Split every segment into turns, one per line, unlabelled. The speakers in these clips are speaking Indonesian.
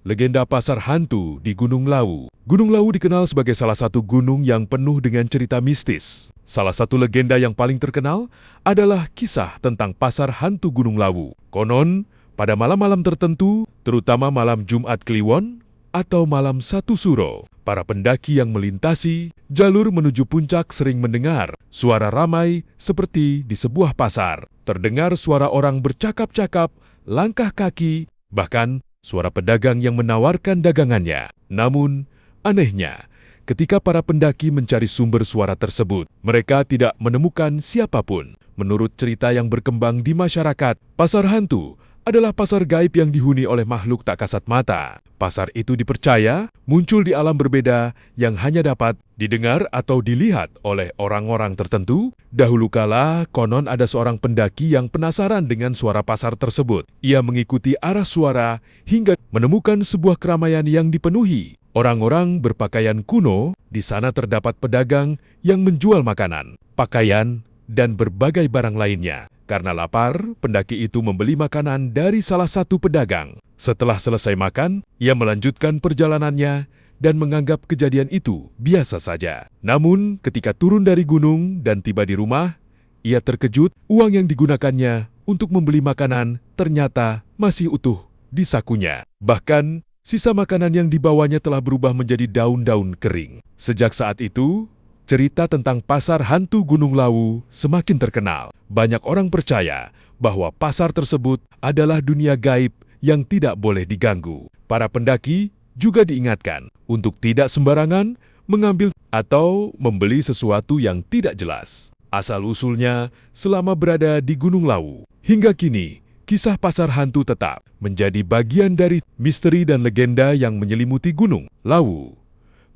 Legenda pasar hantu di Gunung Lawu. Gunung Lawu dikenal sebagai salah satu gunung yang penuh dengan cerita mistis. Salah satu legenda yang paling terkenal adalah kisah tentang pasar hantu Gunung Lawu. Konon, pada malam-malam tertentu, terutama malam Jumat Kliwon atau malam Satu Suro, para pendaki yang melintasi jalur menuju puncak sering mendengar suara ramai seperti di sebuah pasar. Terdengar suara orang bercakap-cakap, langkah kaki, bahkan suara pedagang yang menawarkan dagangannya. Namun, anehnya, ketika para pendaki mencari sumber suara tersebut, mereka tidak menemukan siapapun. Menurut cerita yang berkembang di masyarakat, pasar hantu adalah pasar gaib yang dihuni oleh makhluk tak kasat mata. Pasar itu dipercaya muncul di alam berbeda yang hanya dapat didengar atau dilihat oleh orang-orang tertentu. Dahulu kala, konon ada seorang pendaki yang penasaran dengan suara pasar tersebut. Ia mengikuti arah suara hingga menemukan sebuah keramaian yang dipenuhi orang-orang berpakaian kuno. Di sana terdapat pedagang yang menjual makanan, pakaian, dan berbagai barang lainnya. Karena lapar, pendaki itu membeli makanan dari salah satu pedagang. Setelah selesai makan, ia melanjutkan perjalanannya dan menganggap kejadian itu biasa saja. Namun, ketika turun dari gunung dan tiba di rumah, ia terkejut uang yang digunakannya untuk membeli makanan ternyata masih utuh di sakunya. Bahkan, sisa makanan yang dibawanya telah berubah menjadi daun-daun kering. Sejak saat itu, cerita tentang pasar hantu Gunung Lawu semakin terkenal. Banyak orang percaya bahwa pasar tersebut adalah dunia gaib yang tidak boleh diganggu. Para pendaki juga diingatkan untuk tidak sembarangan mengambil atau membeli sesuatu yang tidak jelas. Asal-usulnya selama berada di Gunung Lawu. Hingga kini, kisah pasar hantu tetap menjadi bagian dari misteri dan legenda yang menyelimuti Gunung Lawu.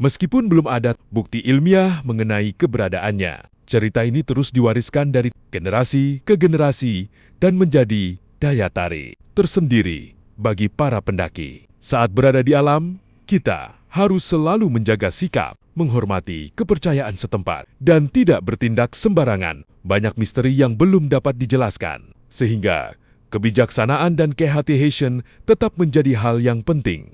Meskipun belum ada bukti ilmiah mengenai keberadaannya, cerita ini terus diwariskan dari generasi ke generasi dan menjadi daya tarik tersendiri bagi para pendaki. Saat berada di alam, kita harus selalu menjaga sikap, menghormati kepercayaan setempat, dan tidak bertindak sembarangan. Banyak misteri yang belum dapat dijelaskan, sehingga kebijaksanaan dan kehati-hatian tetap menjadi hal yang penting.